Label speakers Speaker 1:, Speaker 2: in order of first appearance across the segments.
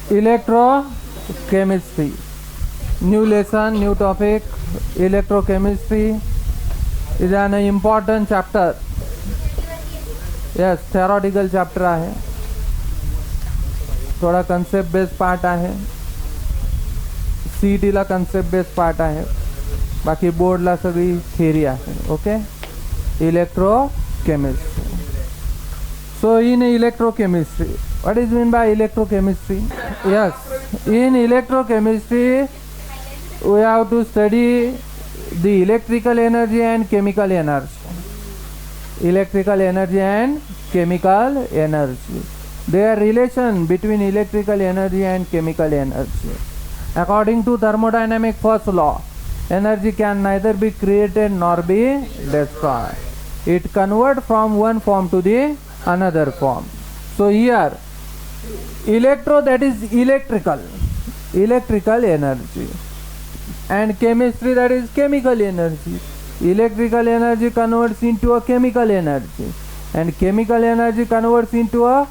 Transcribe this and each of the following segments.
Speaker 1: Electrochemistry. New lesson, new topic. Electrochemistry is an important chapter. Yes, theoretical chapter आहे. थोडा concept based part आहे. CET ला concept based part आहे. बाकी board ला सगळी theory आहे. Okay? Electrochemistry. So in electrochemistry, what is mean by electrochemistry? Yes, in electrochemistry we have to study the electrical energy and chemical energy. Electrical energy and chemical energy. Their relation between electrical energy and chemical energy. According to thermodynamic first law, energy can neither be created nor be destroyed. It converts from one form to the another form. So here electro, that is electrical energy, and chemistry, that is chemical energy. Electrical energy converts into a chemical energy and chemical energy converts into a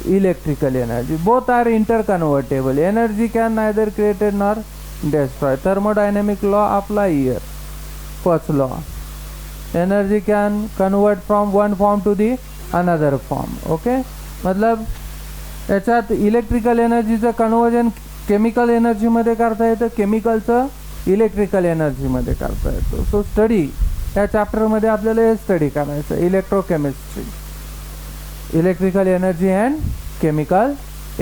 Speaker 1: electrical energy. Both are interconvertible. Energy can neither created nor destroyed. Thermodynamic law apply here. First law, energy can convert from one form to the another form. Okay, मतलब याच्यात electrical एनर्जीचं conversion chemical एनर्जीमध्ये करता येतं, केमिकलचं electrical एनर्जीमध्ये करता येतं. So study या चॅप्टरमध्ये आपल्याला हे study करायचं, electrochemistry, electrical energy and chemical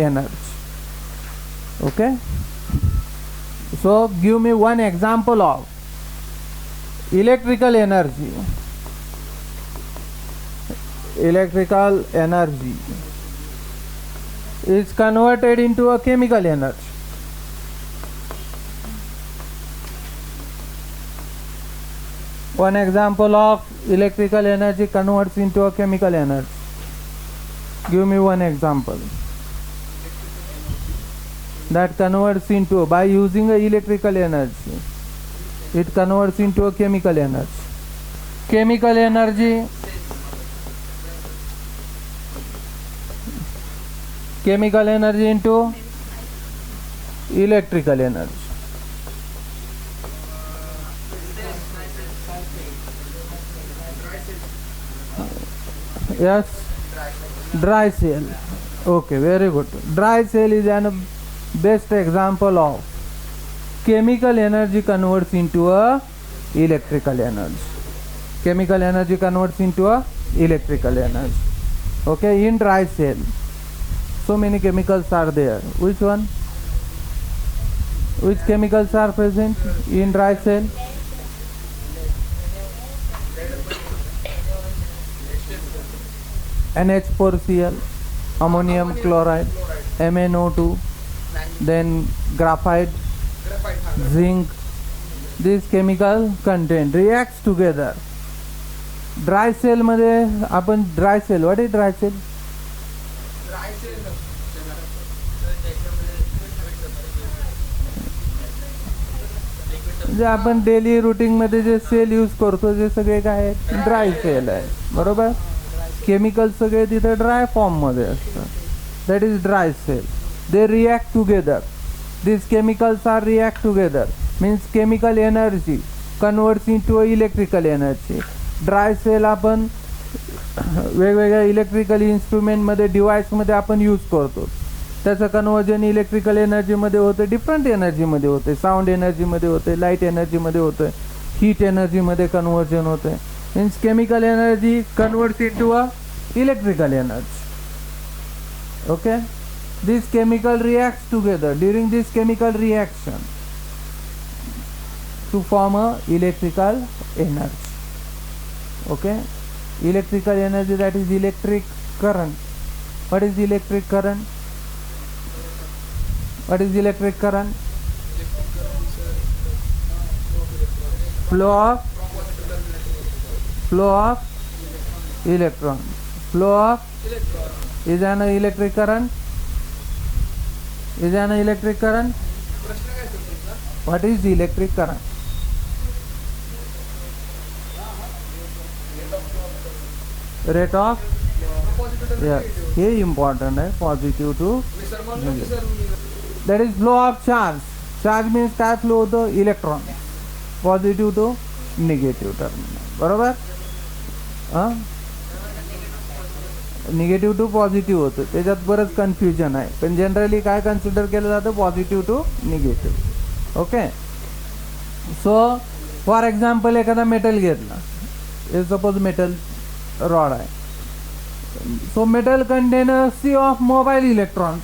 Speaker 1: energy. Okay, so give me one example of electrical energy. Electrical energy is converted into a chemical energy. One example of electrical energy converts into a chemical energy. Give me one example that converts into, by using a electrical energy, it converts into a chemical energy. Chemical energy, chemical energy into electrical energy. Yes, dry cell. Okay, very good. Dry cell is an best example of chemical energy converts into a electrical energy. Chemical energy converts into a electrical energy. Okay, in dry cell so many chemicals are there. Which one? Which chemicals are present in dry cell? NH4Cl, ammonium chloride, MnO2, then graphite, zinc. This chemical content reacts together. Dry cell मध्ये आपण dry cell, what is dry cell? जे आपण daily routine मध्ये जे sale use करतो जे सगळे काय ड्राय सेल आहे, बरोबर. केमिकल सगळे तिथे ड्राय फॉर्म मध्ये असतात. That is dry cell. They react together. This chemicals are react together means chemical energy converts into electrical energy. Dry cell आपण वेगवेगळ्या इलेक्ट्रिकल इन्स्ट्रुमेंटमध्ये डिव्हाइसमध्ये आपण यूज करतो. त्याचं कन्वर्जन इलेक्ट्रिकल एनर्जीमध्ये होतं, डिफरंट एनर्जीमध्ये होते, साऊंड एनर्जीमध्ये होते, लाईट एनर्जीमध्ये होतं, हीट एनर्जीमध्ये कन्वर्जन होतं. Means chemical energy converts into a electrical energy. Okay, this chemical reacts together during this chemical reaction to form a electrical energy. Okay, electrical energy, that is electric current. What is electric current? What is electric current? Flow of electron. Flow of is an electric current. Is an electric current. What is electric current? Rate of, yeah, ये important है, positive to that is flow of charge. Charge means काय flow होतं, electron positive to negative terminal, बरोबर. Negative to positive होतं, त्याच्यात बरंच confusion आहे, पण जनरली काय कन्सिडर केलं जातं, positive to negative. Okay. So for example एखादा मेटल घेतला, हे सपोज मेटल रॉड आहे. So metal contain sea of mobile electrons.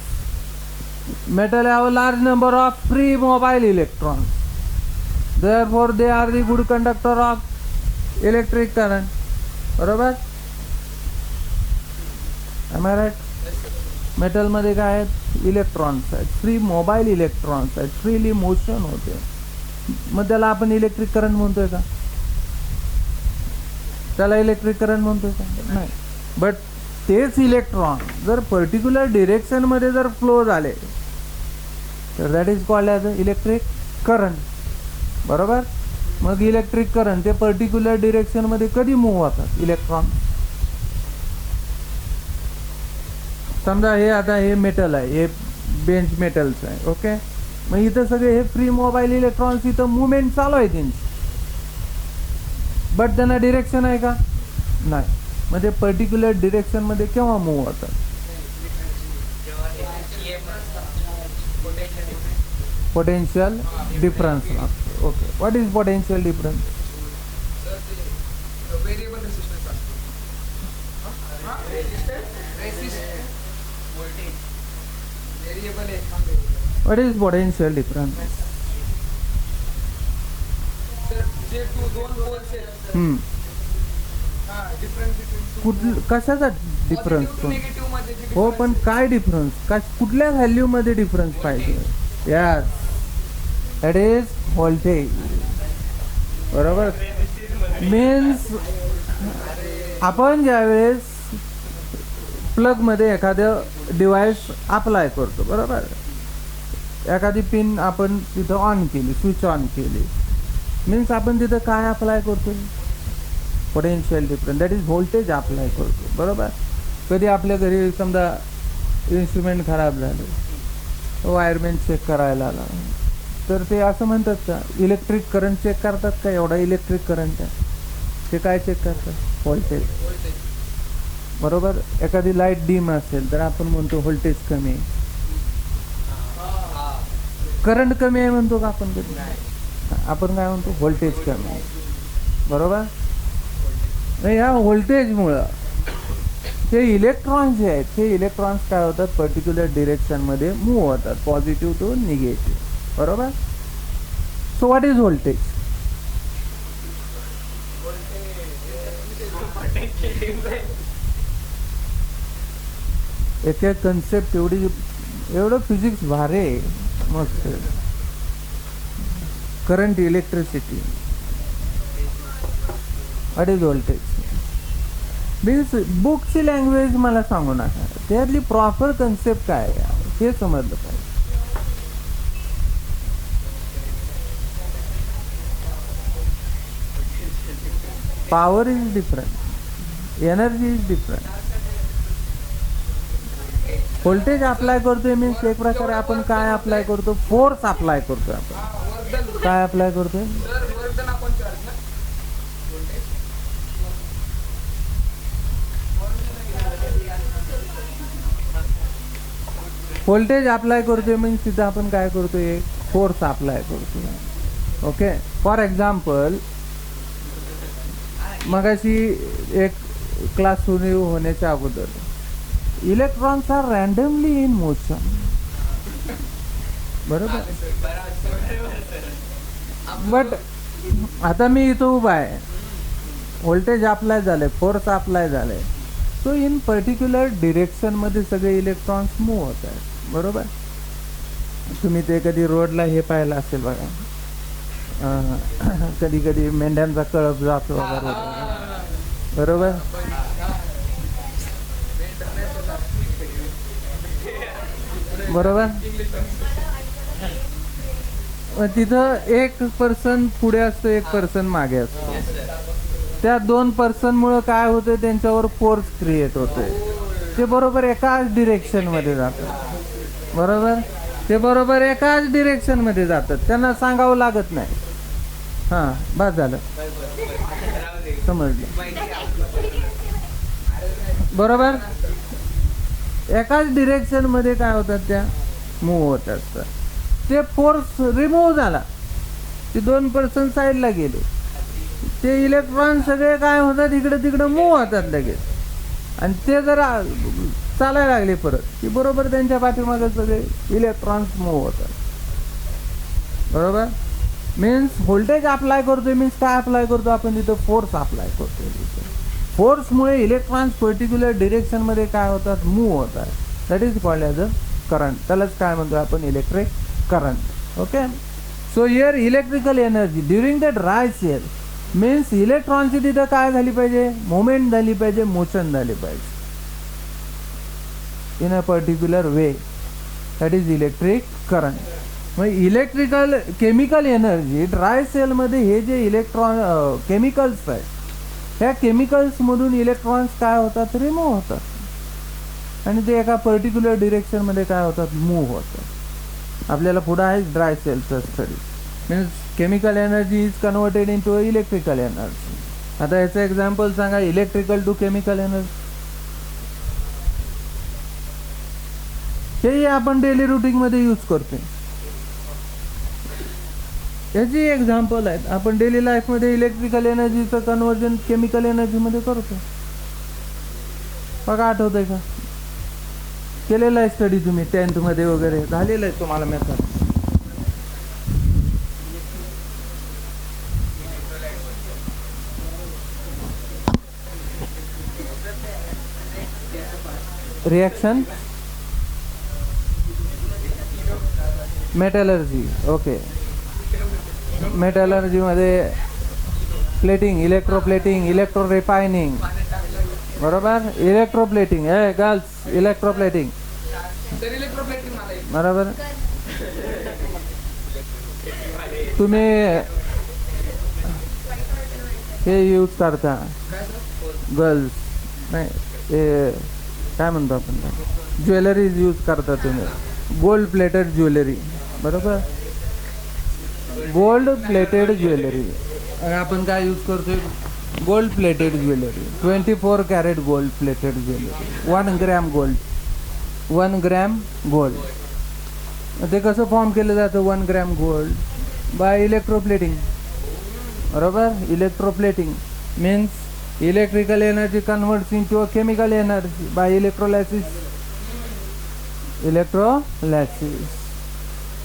Speaker 1: Metal have a large number of free mobile electrons. Therefore, they are the good conductor of electric current. बरोबर? Am I right? Metal मध्ये काय आहेत, electrons आहेत, free mobile electrons आहेत, freely motion होते. मग त्याला आपण इलेक्ट्रिक करंट म्हणतोय का? त्याला इलेक्ट्रिक करंट म्हणतोय का? नाही. बट तेच इलेक्ट्रॉन जर पर्टिक्युलर डिरेक्शन मध्ये जर फ्लो झाले तर that is called as electric current. बरोबर. मग इलेक्ट्रिक करंट ते पर्टिक्युलर डिरेक्शन मध्ये कधी मूव्ह होतात इलेक्ट्रॉन. समजा हे आता हे मेटल आहे, हे बेंच मेटल्स आहे. ओके. मग इथं सगळे हे फ्री मोबाईल इलेक्ट्रॉन्स, इथं मुवमेंट चालू आहे त्यांची, बट त्यांना डिरेक्शन आहे का? नाही. म्हणजे पर्टिक्युलर डिरेक्शन मध्ये केव्हा मूव्ह होतात? Potential difference. Okay. What is potential difference? What is potential difference? कशाचा डिफरन्स? हो, पण काय डिफरन्स? कुठल्या व्हॅल्यू मध्ये डिफरन्स पाहिजे? Yes, that is voltage. बरोबर. मीन्स आपण ज्यावेळेस प्लग मध्ये एखादं डिव्हाइस अप्लाय करतो, बरोबर, एखादी पिन आपण तिथं ऑन केली, स्विच ऑन केली, मीन्स आपण तिथं काय अप्लाय करतो? Potential difference, that is voltage apply करतो. बरोबर. कधी आपल्या घरी समजा इन्स्ट्रुमेंट खराब झाले, वायरमॅन चेक करायला आला, तर ते असं म्हणतात का इलेक्ट्रिक करंट चेक करतात का? एवढा इलेक्ट्रिक करंट आहे, ते काय चेक करतात? व्होल्टेज. बरोबर. एखादी लाईट डीम असेल तर आपण म्हणतो व्होल्टेज कमी आहे. करंट कमी आहे म्हणतो का आपण? कधी आपण काय म्हणतो? व्होल्टेज कमी आहे. बरोबर. ह्या व्होल्टेजमुळं हे इलेक्ट्रॉन्स जे आहेत, हे इलेक्ट्रॉन्स काय होतात, पर्टिक्युलर डिरेक्शनमध्ये मूव्ह होतात, पॉझिटिव्ह टू निगेटिव्ह. बरोबर. So what is voltage? एक एक कन्सेप्ट एवढं फिजिक्स भारी आहे, मस्त. Current, electricity. What is voltage? Means बुकची लँग्वेज मला सांगू नका, त्यातली प्रॉपर कन्सेप्ट काय आहे हे समजलं पाहिजे. Power is different, energy is different. Voltage apply करतोय मीन्स एक प्रकारे आपण काय अप्लाय करतो? फोर्स अप्लाय करतोय. आपण काय अप्लाय करतोय? व्होल्टेज अप्लाय करतोय मीन्स तिथं आपण काय करतोय? फोर्स अप्लाय करतोय. ओके. फॉर एक्झाम्पल, मगाशी एक क्लास सुरू होण्याच्या अगोदर, electrons are randomly in motion. बरोबर. बट आता मी इथं उभा आहे, व्होल्टेज अप्लाय झालंय, फोर्स अप्लाय झालाय, सो इन पर्टिक्युलर डिरेक्शन मध्ये सगळे इलेक्ट्रॉन्स मूव्ह होत आहेत. बरोबर. तुम्ही ते कधी रोडला हे पाहिलं असेल बघा, कधी कधी मेंढ्यांचा कळप जातो वगैरे. बरोबर. बरोबर. तिथं एक पर्सन पुढे असतो, एक पर्सन मागे असतो. त्या दोन पर्सन मुळे काय होतं? त्यांच्यावर फोर्स क्रिएट होतोय. ते बरोबर एकाच डिरेक्शन मध्ये जातात. बरोबर, ते बरोबर एकाच डिरेक्शनमध्ये जातात, त्यांना सांगावं लागत नाही. हां, बस झालं, समजलं. बरोबर, एकाच डिरेक्शनमध्ये काय होतात, त्या मूव्ह होत असतात. ते फोर्स रिमूव्ह झाला, ते 2 पर्सन साईडला गेले, ते इलेक्ट्रॉन सगळे काय होतात, इकडे तिकडे मूव्ह होतात लगेच. आणि ते जर चालायला लागले परत की बरोबर त्यांच्या पाठीमागे सगळे इलेक्ट्रॉन्स मूव्ह होतात. बरोबर, मीन्स व्होल्टेज अप्लाय करतोय, मीन्स काय अप्लाय करतो आपण तिथं, फोर्स अप्लाय करतोय. फोर्समुळे इलेक्ट्रॉन्स पर्टिक्युलर डिरेक्शनमध्ये काय होतात, मूव्ह होतात. That is called as a current. त्यालाच काय म्हणतो आपण, electric current. Okay, so here electrical energy during the dry cell means इलेक्ट्रॉनची तिथं काय झाली पाहिजे, मुवमेंट झाली पाहिजे, मोशन झाली पाहिजे in a particular way. That is electric current. मग इलेक्ट्रिकल केमिकल एनर्जी ड्राय सेलमध्ये हे जे इलेक्ट्रॉन केमिकल्स आहेत, ह्या केमिकल्समधून इलेक्ट्रॉन्स काय होतात, रिमूव्ह होतात आणि ते एका पर्टिक्युलर डिरेक्शनमध्ये काय होतात, मूव्ह होतात. आपल्याला पुढं आहे ड्राय सेलचं study. Means chemical energy is converted into electrical energy. आता याचं एक्झाम्पल सांगा, इलेक्ट्रिकल टू केमिकल एनर्जी. हेही आपण डेली रुटीनमध्ये यूज करतो. याची एक्झाम्पल आहेत, आपण डेली लाईफमध्ये इलेक्ट्रिकल एनर्जीचं कन्वर्जन केमिकल एनर्जीमध्ये करतो. बघा, आठवतंय का, केलेला आहे स्टडी तुम्ही 10th मध्ये वगैरे, झालेलं आहे तुम्हाला मेथड. Reaction metallurgy. ओके, मेटलर्जीमध्ये प्लेटिंग, इलेक्ट्रोप्लेटिंग, इलेक्ट्रो रिफायनिंग. बरोबर, इलेक्ट्रोप्लेटिंग, हे गर्ल्स, इलेक्ट्रोप्लेटिंग. बरोबर, तुम्ही हे यूज करता, गर्ल्स नाही, हे काय म्हणतो आपण, ज्वेलरीज यूज करता तुम्ही, गोल्ड प्लेटेड ज्वेलरी. बरोबर, गोल्ड प्लेटेड ज्वेलरी. आपण काय यूज करतोय, gold plated jewellery, 24 carat gold plated jewellery, 1 gram gold, 1 gram gold. ते कसं फॉर्म केलं जातं 1 ग्रॅम गोल्ड, बाय इलेक्ट्रोप्लेटिंग. बरोबर, electroplating means electrical energy converts into a chemical energy by electrolysis. Electrolysis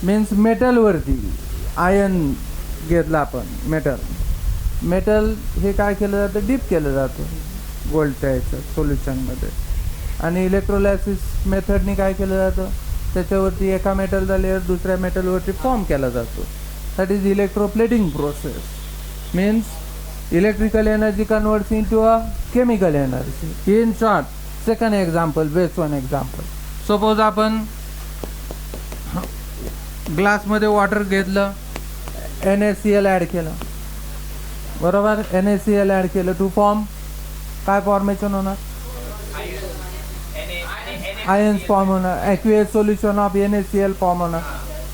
Speaker 1: means मेटलवरती ion घेतलं आपण, metal हे काय केलं जातं, डीप केलं जातं गोल्डच्या ह्याचं सोल्युशनमध्ये, आणि इलेक्ट्रोलायसिस मेथडनी काय केलं जातं, त्याच्यावरती एका मेटलचा लेअर दुसऱ्या मेटलवरती फॉर्म केला जातो. That is electroplating process. Means electrical energy converts into a chemical energy. In short, second example, best one example. Suppose आपण ग्लासमध्ये वॉटर घेतलं, NaCl ॲड केलं. बरोबर, NaCl ॲड केलं टू फॉर्म, काय फॉर्मेशन होणार, आयन्स फॉर्म होणार, aqueous solution of NaCl form होणार.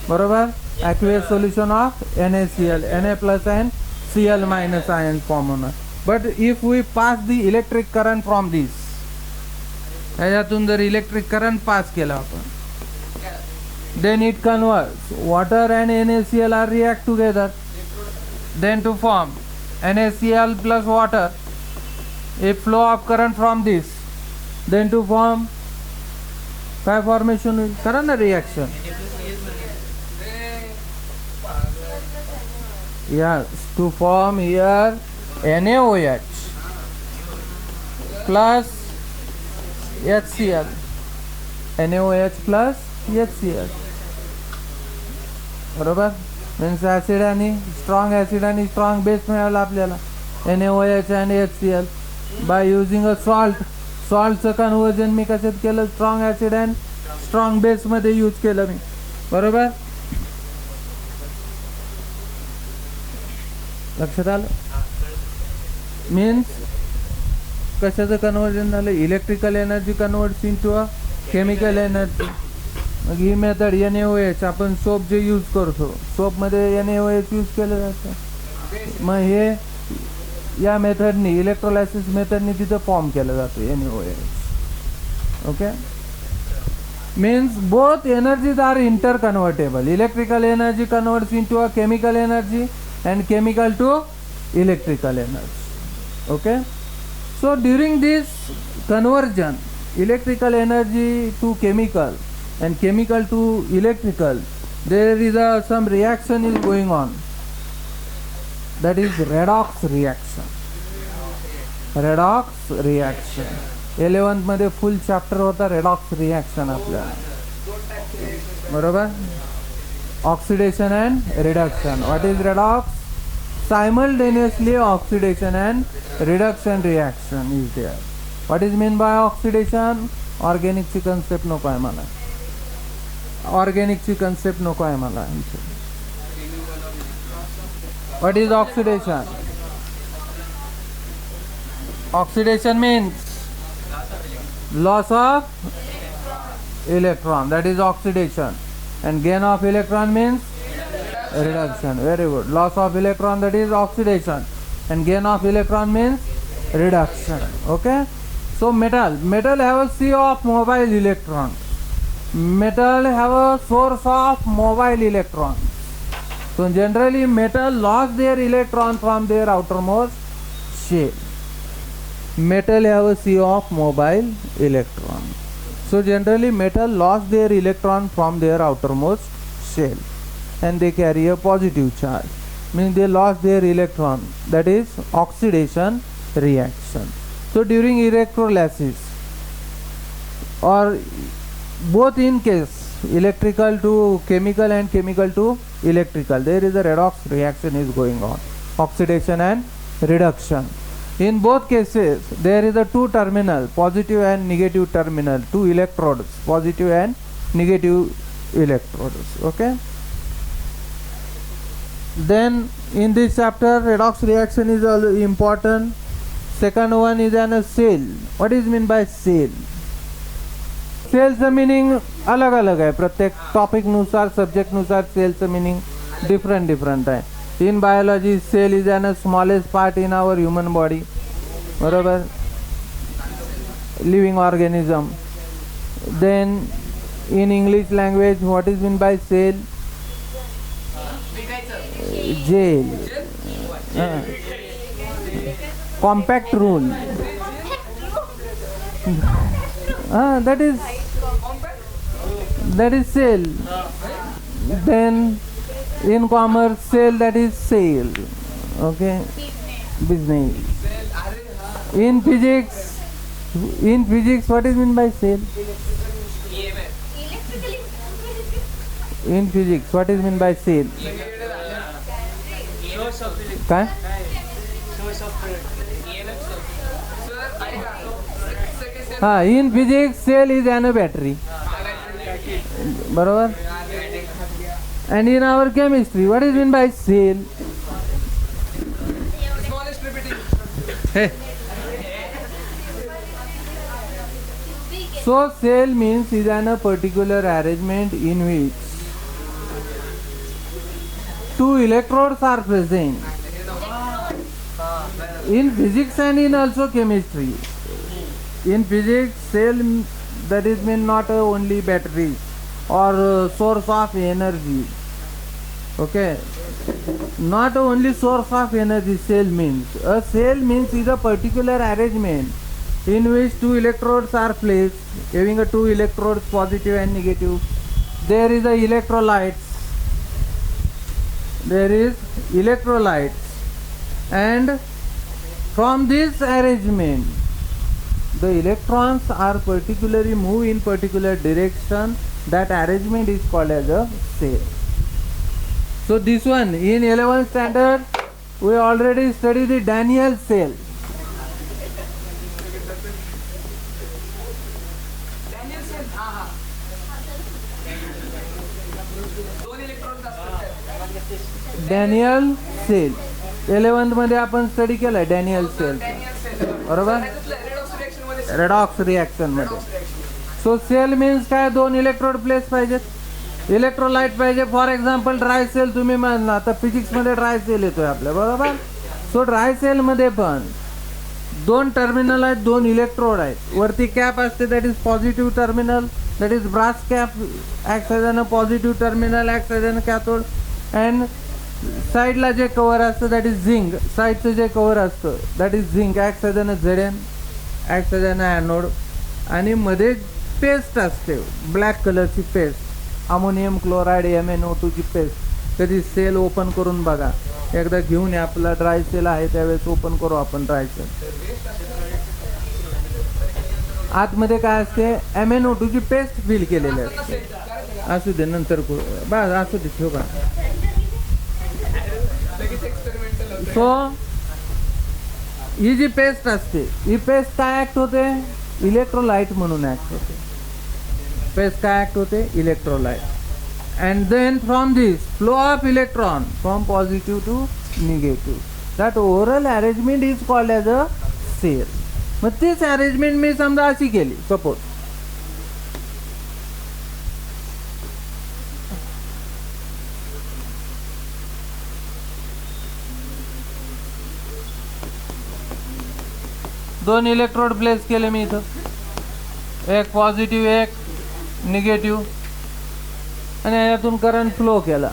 Speaker 1: बरोबर, aqueous solution of NaCl, Na+ and Cl- ions form होणार. But if we pass the electric current from this, ह्याच्यातून जर इलेक्ट्रिक करंट पास केला आपण, then it converts water and NaCl are react together, then to form NaCl plus water, a flow of current from this, then to form काय formation होईल, करा ना reaction. yes, to form here NaOH plus HCl, NaOH plus HCl. बरोबर, means acid आणि strong acid आणि strong base मिळाला आपल्याला, NaOH आणि HCl. By using a salt, सॉल्टचं कन्वर्जन मी कशात केलं, स्ट्रॉंग ॲसिड अँड स्ट्रॉंग बेसमध्ये यूज केलं मी. बरोबर, लक्षात आलं. मीन्स कशाचं कन्वर्जन झालं, electrical energy converts into a chemical energy. मग ही मेथड NaOH आपण सोप जे यूज करतो, सोपमध्ये NaOH यूज केलं जातं. मग हे या मेथडनी, इलेक्ट्रोलायसिस मेथडनी तिथं फॉर्म केलं जातं NaOH. Okay, means both energies are interconvertible. Electrical energy converts into a chemical energy and chemical to electrical energy. Okay, so during this conversion, electrical energy to chemical and chemical to electrical, there is some reaction is going on, that is redox reaction. redox reaction 11th मध्ये full chapter होता redox reaction आपल्याला, बरोबर. Oxidation and reduction. What is redox? Simultaneously oxidation and reduction reaction is there. What is mean by oxidation? ऑर्गॅनिकची concept नको आहे मला, ऑर्गॅनिकची concept नको आहे मला. What is oxidation? Oxidation means loss of electron, that is oxidation, and gain of electron means reduction. Very good. Loss of electron, that is oxidation, and gain of electron means reduction. Okay, so metal have a sea of mobile electron. Metal have a source of mobile electron. So generally metal lost their electron from their outermost shell. Metal have a sea of mobile electron. So generally metal lost their electron from their outermost shell and they carry a positive charge, means they lost their electron, that is oxidation reaction. So during electrolysis or both in case electrical to chemical and chemical to electrical, there is a redox reaction is going on, oxidation and reduction. In both cases there is a two terminal, positive and negative terminal, two electrodes, positive and negative electrodes. Okay, then in this chapter redox reaction is also important. Second one is an cell. What is mean by cell? सेलचं meaning अलग अलग आहे, प्रत्येक topic नुसार, subject नुसार सेलचं meaning different आहे. In biology, cell is an smallest part in our human body, बरोबर, living organism. Then in English language, what is meant by cell? Jail. Compact rule. That is cell. Then in commerce, cell, that is sale. Okay, business. In physics, what is meant by cell? In physics, what is meant by cell? काय? हाँ, in physics, cell is an battery. बरोबर. And in our chemistry, what is meant by cell? Hey. So cell means is an a particular arrangement in which two electrodes are present. In physics and in also chemistry. In physics, cell, that is mean not only batteries or source of energy. Okay, not only source of energy. Cell means, a cell means is a particular arrangement in which two electrodes are placed, having a two electrodes, positive and negative. There is a electrolytes. There is electrolytes, and from this arrangement the electrons are particularly move in particular direction. That arrangement is called as a cell. So this one in 11th standard we already studied the Daniell cell. Daniell cell 11th मध्ये आपण study केलाय Daniell cell, बरोबर. Redox reaction मध्ये so sale means काय, दोन electrode place पाहिजेत, electrolyte पाहिजे. For example dry sale तुम्ही म्हणला, आता फिजिक्समध्ये ड्राय सेल येतोय आपल्या, बरोबर. सो ड्राय सेलमध्ये पण दोन टर्मिनल आहेत, दोन इलेक्ट्रोड आहेत. वरती कॅप असते, that is positive terminal, that is brass cap, act as a positive terminal, act as a cathode. And साईडला जे कवर असतं दॅट इज झिंक, साईडचं जे कवर असतं that is zinc, act as a Z act as a anode. आणि मध्ये paste असते, black कलरची paste, ammonium chloride MnO2 ची पेस्ट. कधी सेल ओपन करून बघा, एकदा घेऊन या, आपला ड्राय सेल आहे त्यावेळेस ओपन करू आपण ड्राय सेल. आतमध्ये काय असते, MnO2 ची पेस्ट फिल केलेली असते. असू दे नंतर बस, असू दे, ठेव का. सो ही जी पेस्ट असते, ही पेस्ट काय ऍक्ट होते, इलेक्ट्रोलाइट म्हणून ऍक्ट होते. पेस्ट काय ऍक्ट होते, electrolyte. And then from this flow of electron from positive to negative, that overall arrangement is called as a cell. मग तीच अरेंजमेंट मी समजा अशी केली, सपोज दोन इलेक्ट्रोड प्लेस केले मी इथं, एक पॉझिटिव्ह एक निगेटिव्ह, आणि यातून करंट फ्लो केला.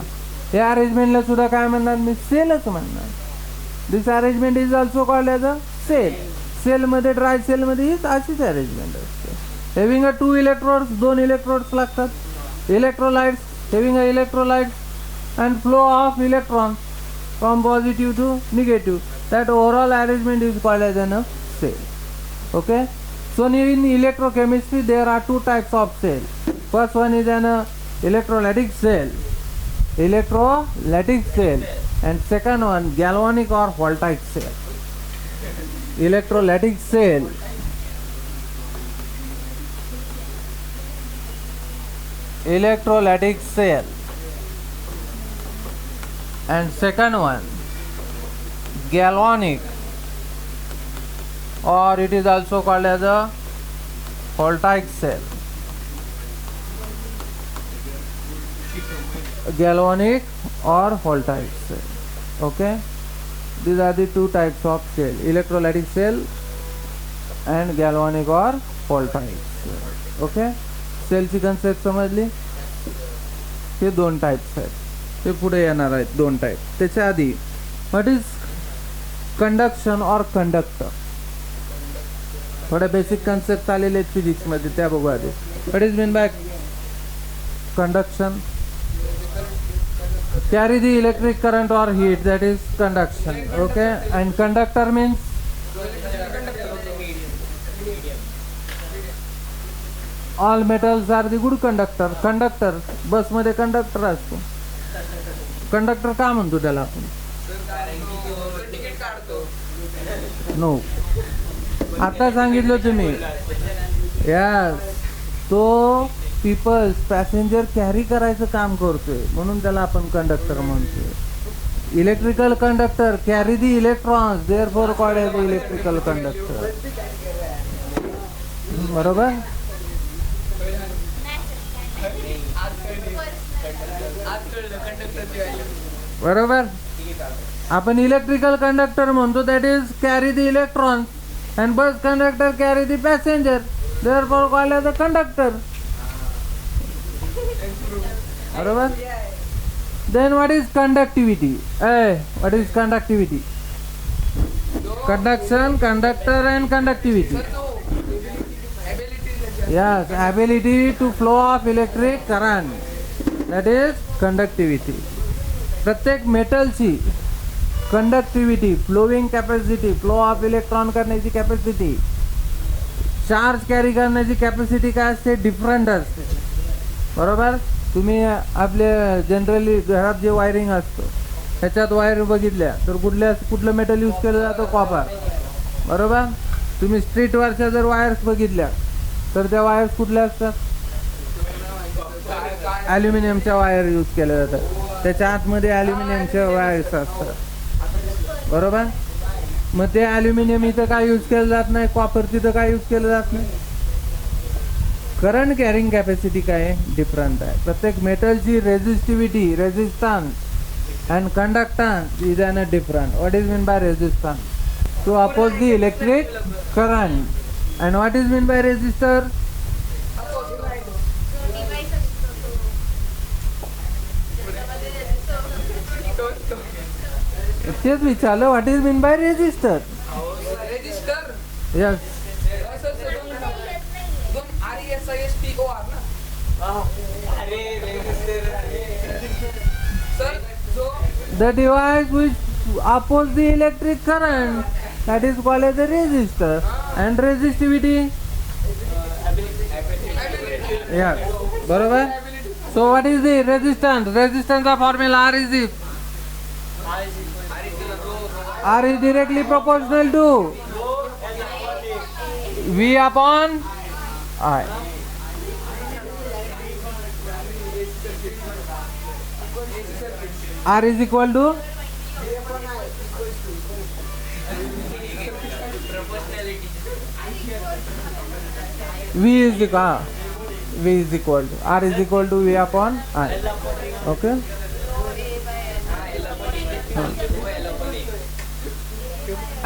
Speaker 1: या अरेंजमेंटला सुद्धा काय म्हणणार मी, सेलच म्हणणार. This arrangement is also called as a cell. सेलमध्ये, ड्राय सेलमध्ये हीच अशीच अरेंजमेंट असते. हेविंग अ टू इलेक्ट्रोड्स, दोन इलेक्ट्रोड्स लागतात, electrolytes, having a electrolytes and flow of electron from positive to negative, that overall arrangement is called as a cell. Okay, so in electrochemistry there are two types of cell. First one is an electrolytic cell, and second one galvanic or voltaic cell. Electrolytic cell, and second one galvanic, or it is also called as a voltaic cell. Galvanic or voltaic cell. Okay, these are the two types of cell, electrolytic cell and galvanic or voltaic cell. Okay, cell ची concept समजली. हे दोन types आहेत, ते पुढे येणार आहेत दोन टाइप. त्याच्या आधी व्हॉट इज कंडक्शन और कंडक्टर, थोड्या बेसिक कन्सेप्ट आलेले आहेत फिजिक्समध्ये, त्या बघू आधी. What is mean by conduction, carry the electric current और heat, that is conduction. Okay, and conductor means all metals are the good conductor. Conductor, बसमध्ये कंडक्टर असतो. कंडक्टर का म्हणतो त्याला आपण, नो, आता सांगितलं तुम्ही. यस, तो पीपल्स, पॅसेंजर कॅरी करायचं काम करतोय म्हणून त्याला आपण कंडक्टर म्हणतोय. Electrical conductor carry the electrons, therefore called as electrical conductor. बरोबर. बरोबर, आपण इलेक्ट्रिकल कंडक्टर म्हणतो, that is carry the electrons, and bus conductor carry the passenger, therefore called as a conductor. Barabar. Then what is conductivity? What is conductivity? Conduction, conductor and conductivity. Yes, ability to flow of electric current, that is conductivity. प्रत्येक मेटलची conductivity, flowing capacity, flow of electron करण्याची capacity, charge carry करण्याची capacity काय असते, different असते. बरोबर. तुम्ही आपले जनरली घरात जे वायरिंग असतं ह्याच्यात वायर बघितल्या तर कुठलं मेटल यूज केलं जातं, कॉपर. बरोबर. तुम्ही स्ट्रीटवरच्या जर वायर्स बघितल्या तर त्या वायर्स कुठल्या असतात, ॲल्युमिनियमच्या वायर यूज केल्या जातात. त्याच्या आतमध्ये ॲल्युमिनियमच्या वायर्स असतात. बरोबर. मग ते ॲल्युमिनियम इथं काय यूज केलं जात नाही, कॉपर तिथं काय यूज केलं जात नाही. करंट कॅरिंग कॅपॅसिटी काय आहे, डिफरंट आहे. प्रत्येक मेटलची resistivity, resistance and conductance is an different. What is mean by resistance? To oppose the electric current. And what is mean by resistor? तेच विचारलं, what is mean by resistor? Yes. The device which opposes the electric current, that is called as a resistor. And resistivity? Yeah, बरोबर. So what is the resistance? Resistance of formula R is the R is directly proportional to V upon I. R is equal to V is equal to R is equal to V upon I. Okay.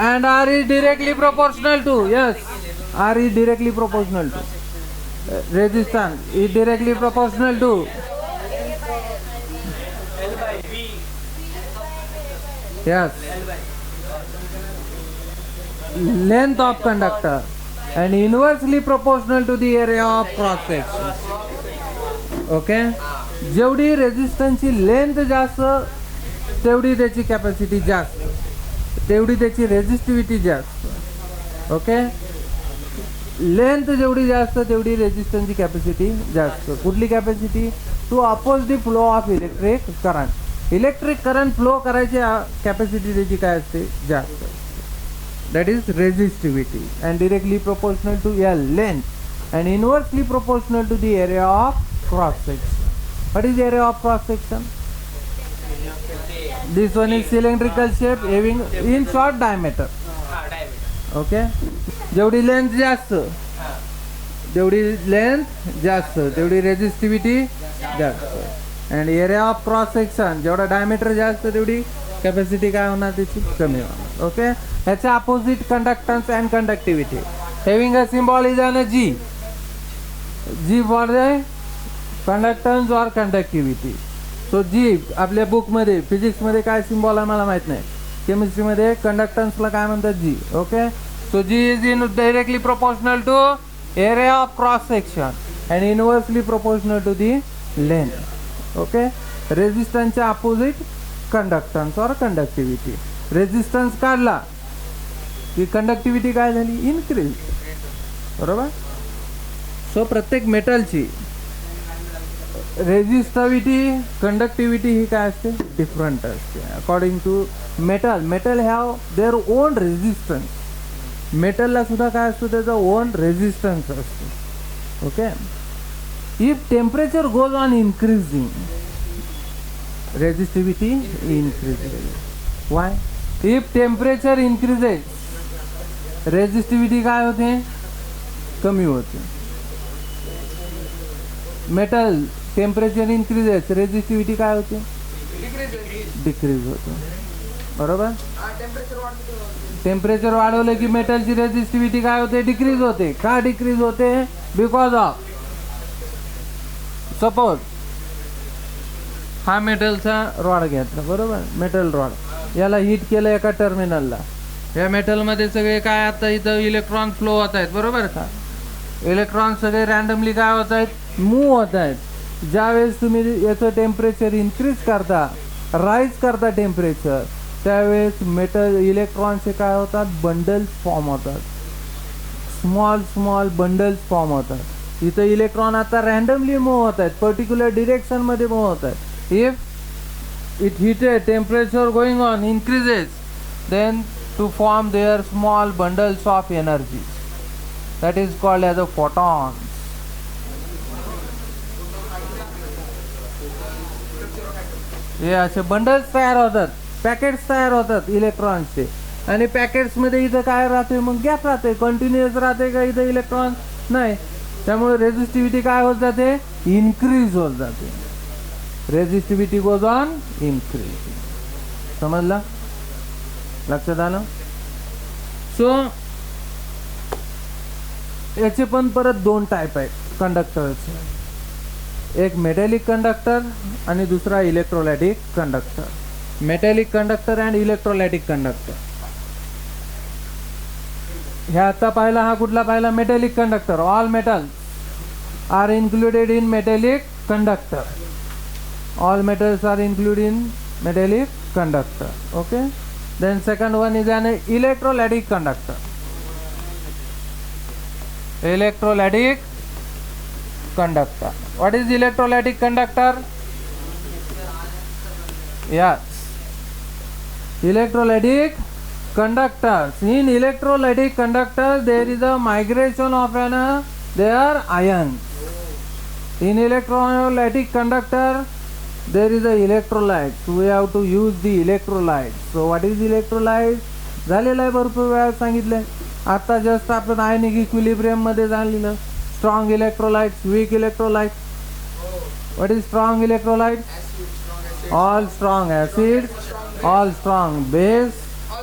Speaker 1: And R is directly proportional to, yes, R is directly proportional to resistance is directly proportional to yes length of conductor and inversely proportional to the area of cross section. Okay. जेवढी रेझिस्टन्सची length जास्त तेवढी त्याची capacity जास्त, तेवढी त्याची resistivity जास्त. Okay. Length जेवढी जास्त तेवढी रेझिस्टन्सची कॅपॅसिटी जास्त. कुठली capacity? To oppose the flow of electric current. Electric current flow करायची कॅपॅसिटी त्याची काय असते? जास्त. That is resistivity and directly proportional to या length and inversely proportional to the area of cross section. What is area of cross section? This one is cylindrical shape having in short diameter. Okay. जेवढी length जास्त, जेवढी length जास्त तेवढी resistivity जास्त. And area of cross section जेवढा diameter जास्त तेवढी capacity काय होणार त्याची? कमी होणार. ओके. ह्याच्या opposite conductance and conductivity. Having a symbol is an G. G for the conductance or conductivity. So G आपल्या बुकमध्ये फिजिक्समध्ये काय सिम्बॉल आहे मला माहीत नाही, केमिस्ट्रीमध्ये कंडक्टन्सला काय म्हणतात? G. Okay. So G is in directly proportional to area of cross section and inversely proportional to the length. Okay. रेझिस्टन्सच्या opposite conductance or conductivity. Resistance काढला की कंडक्टिव्हिटी काय झाली? इन्क्रीज. बरोबर. सो प्रत्येक मेटलची रेझिस्टिव्हिटी, कंडक्टिव्हिटी ही काय असते? डिफरंट असते according to metal. Metal have their own resistance. मेटलला सुद्धा काय असतो? त्याचा ओन रेझिस्टन्स असतो. Okay. If temperature goes on increasing, resistivity increases. Why? If temperature increases, resistivity काय होते? कमी होते. मेटल टेम्परेचर इन्क्रीजेस, रेझिस्टिव्हिटी काय होते? डिक्रीज होते. बरोबर. टेम्परेचर वाढवलं की मेटलची रेझिस्टिव्हिटी काय होते? डिक्रीज होते. का डिक्रीज होते? बिकॉज ऑफ सपोज हा मेटलचा रॉड घेतला. बरोबर. मेटल रॉड याला हीट केलं एका टर्मिनलला. या मेटलमध्ये सगळे काय आता इथं इलेक्ट्रॉन फ्लो होत आहेत. बरोबर का? इलेक्ट्रॉन सगळे रँडमली काय होत आहेत? मूव्ह होत आहेत. ज्यावेळेस तुम्ही याचं टेम्परेचर इन्क्रीज करता, राईज करता टेम्परेचर, त्यावेळेस मेटल इलेक्ट्रॉनचे काय होतात? बंडल्स फॉर्म होतात. स्मॉल स्मॉल बंडल्स फॉर्म होतात. इथं इलेक्ट्रॉन आता रँडमली मूव्ह होत आहेत, पर्टिक्युलर डिरेक्शनमध्ये मूव्ह होत आहेत. If it heated, temperature going on increases, then to form there small bundles of energy, that is called as a photon. हे असे बंडल्स तयार होतात, पॅकेट्स तयार होतात इलेक्ट्रॉन्सचे. आणि पॅकेट्समध्ये इथं काय राहते? मग गॅप राहते. कंटिन्युअस राहते का इथं इलेक्ट्रॉन? नाही. त्यामुळे रेझिस्टिव्हिटी काय होत जाते, इन्क्रीज होत जाते. Resistivity goes on increase. समजलं, लक्षात आलं. सो याचे पण परत दोन टाईप आहेत कंडक्टरचे, एक मेटॅलिक कंडक्टर आणि दुसरा electrolytic conductor. Metallic conductor and electrolytic conductor. ह्या आता पाहिला, हा कुठला पाहिला, metallic conductor. All metals are included in metallic conductor. All metals are included in metallic conductor. Okay. Then second one is an electrolytic conductor. Electrolytic conductor. What is electrolytic conductor? Yes, electrolytic conductors. In electrolytic conductors there is a migration of their ions. In electrolytic conductor there is a electrolyte, so we have to use the electrolyte. So what is electrolyte? झालेलं आहे, भरपूर वेळा सांगितलंय. आता just आपण ionic equilibrium मध्ये जाणलेलं. Strong electrolytes, weak electrolyte. What is strong electrolyte? All strong acids, all strong base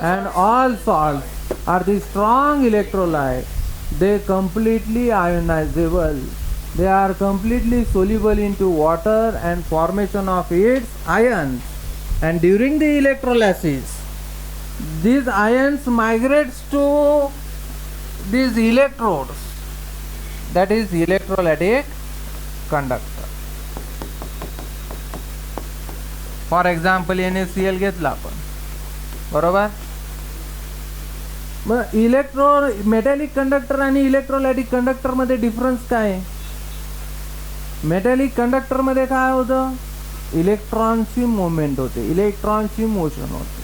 Speaker 1: and all salts are the strong electrolyte. They completely ionizable. They are completely soluble into water and formation of its ions. And during the electrolysis, these ions migrates to these electrodes. That is electrolytic conductor. For example, NaCl घेतला आपण, बरोबर. मग metallic conductor आणि electrolytic conductor मध्ये difference काय आहे? Metallic conductor मध्ये काय होतं, इलेक्ट्रॉनची मुवमेंट होते, इलेक्ट्रॉनची मोशन होते,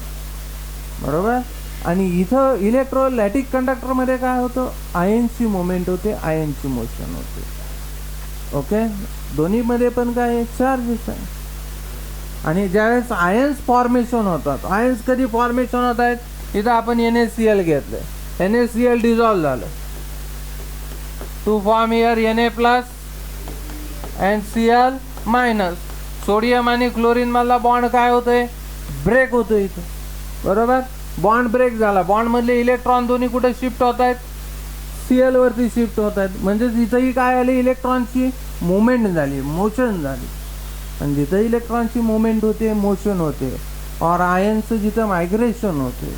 Speaker 1: बरोबर. आणि इथं इलेक्ट्रोलायटिक कंडक्टर मध्ये काय होतं, आयनची मुवमेंट होते, आयनची मोशन होते. ओके. दोन्ही मध्ये पण काय चार्जेस आहे. आणि ज्यावेळेस आयन्स फॉर्मेशन होतात, आयन्स कधी फॉर्मेशन होत आहेत, इथं आपण NaCl घेतलंय, NaCl डिझॉल्व झालं to form here Na+ and Cl-. Sodium आणि क्लोरीन मधला बॉन्ड काय होतोय, ब्रेक होतोय इथं, बरोबर. बॉन्ड ब्रेक झाला, बॉन्ड मधले इलेक्ट्रॉन दोन्ही कुठे शिफ्ट होत आहेत, Cl वरती शिफ्ट होत आहेत. म्हणजे जिथंही काय आली, इलेक्ट्रॉनची मुवमेंट झाली, मोशन झाली. आणि जिथं इलेक्ट्रॉनची मुवमेंट होते, मोशन होते, और आयनचं जिथं मायग्रेशन होते,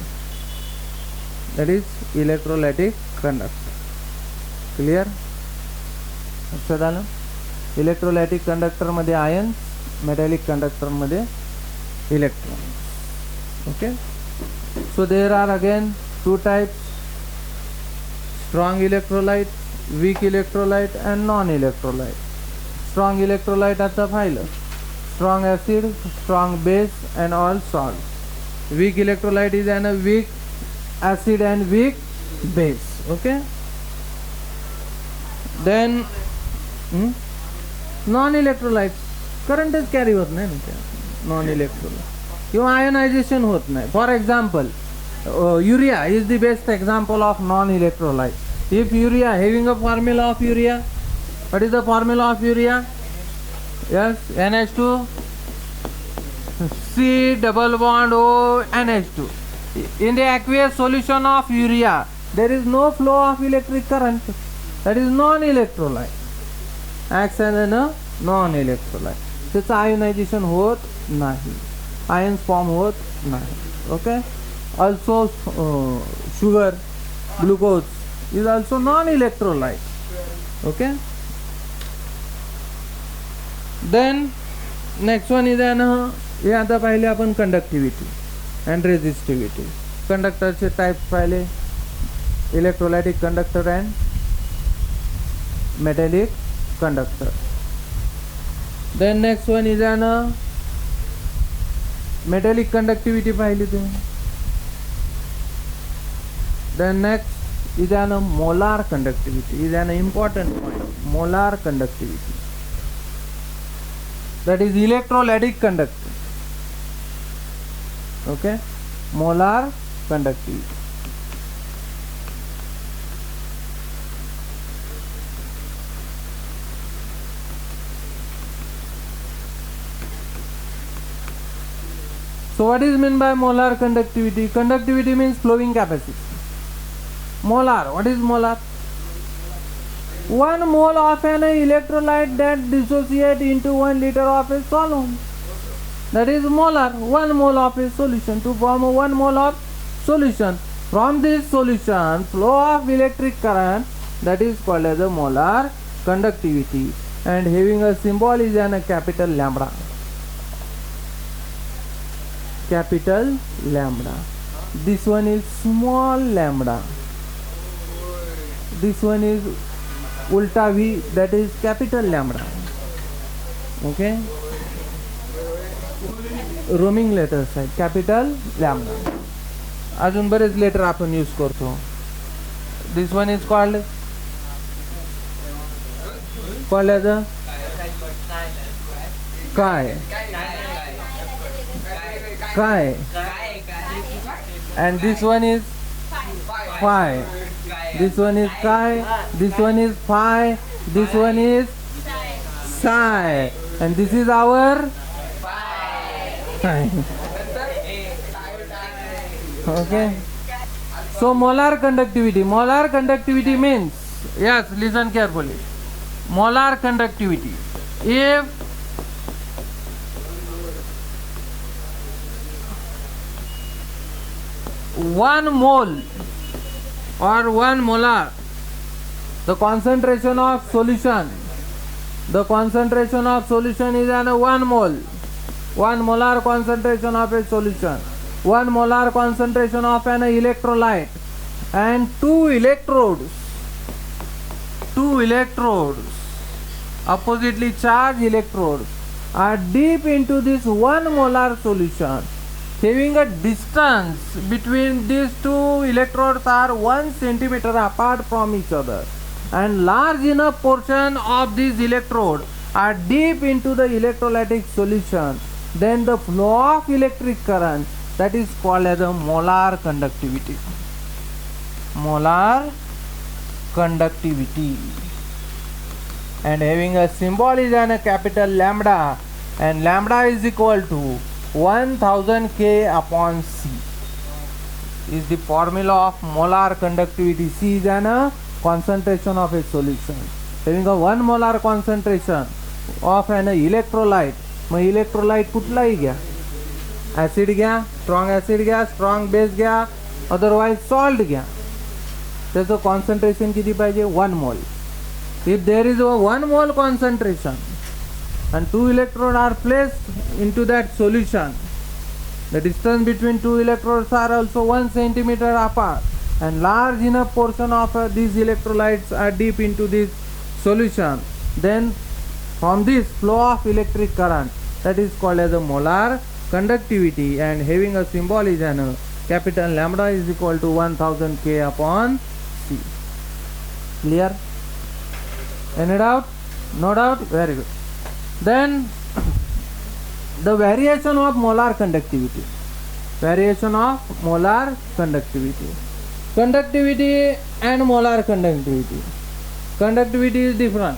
Speaker 1: that is electrolytic conductor. Clear, लक्षात आलं. इलेक्ट्रोलायटिक कंडक्टर मध्ये आयन, मेटॅलिक कंडक्टर मध्ये electron. Okay. So there are again two types, strong electrolyte, weak electrolyte and non-electrolyte. Strong electrolyte आता पाहिलं, strong acid, strong base and all salts. Weak electrolyte is a weak acid and weak base. Okay. Then non-electrolytes करंटच carry होत नाही ना त्या non electrolyte, किंवा ionization होत नाही. For example, urea is the best example of non-electrolyte. If urea, having a formula of urea, what is the formula of urea? Yes, NH2 C double bond O NH2. In the aqueous solution of urea, there is no flow of electric current. That is non-electrolyte. Acts as a non-electrolyte. त्याचं ionisation होत नाही, ions form होत नाही. Okay. Also sugar, glucose is also non-electrolyte. Okay. Then next one is हे आता पाहिले आपण conductivity and resistivity. कंडक्टरचे टाइप पाहिले, electrolytic conductor and metallic conductor. Then next one is metallic conductivity पाहिली तुम्ही. Then next is molar conductivity, is an important point. Molar conductivity, that is electrolytic conductivity. Okay, molar conductivity. So what is meant by molar conductivity? Conductivity means flowing capacity. Molar, what is molar? 1 mole of an electrolyte that dissociate into 1 liter of a solvent. That is molar. 1 mole of a solution to form a 1 mole of solution. From this solution, flow of electric current, that is called as a molar conductivity, and having a symbol is an a capital lambda. Capital lambda. This one is small lambda. This one is ulta v, that is capital lambda. Okay. Roman letters आहेत, capital lambda. अजून बरेच letter आपण use करतो. This one is called as a काय, and this one is phi. This one is chi, this one is phi, this one is psi, and this is our okay. So molar conductivity means, yes, listen carefully, molar conductivity, if one mole or 1 molar, the concentration of solution is an 1 mole. 1 molar concentration of a solution, 1 molar concentration of an electrolyte, and 2 electrodes oppositely charged electrodes are deep into this 1 molar solution, having a distance between these 2 electrodes are 1 centimeter apart from each other, and large enough portion of these electrodes are deep into the electrolytic solution, then the flow of electric current, that is called as a molar conductivity. Molar conductivity, and having a symbol is an a capital lambda, and lambda is equal to 1000 K upon C is the formula of molar conductivity. C is an concentration of a solution. Having a 1 molar concentration of an electrolyte, मग electrolyte कुठलाही घ्या, acid घ्या, strong acid घ्या, strong base घ्या, otherwise salt घ्या, त्याचं concentration किती पाहिजे? 1 मोल. इफ देर इज 1 मोल concentration and 2 electrodes are placed into that solution, the distance between 2 electrodes are also 1 centimeter apart, and large enough portion of these electrolytes are deep into this solution, then from this flow of electric current, that is called as a molar conductivity, and having a symbol is an capital lambda is equal to 1000 K upon C. Clear? Any doubt? No doubt? Very good. Then the variation of molar conductivity. Conductivity and molar conductivity. Conductivity is different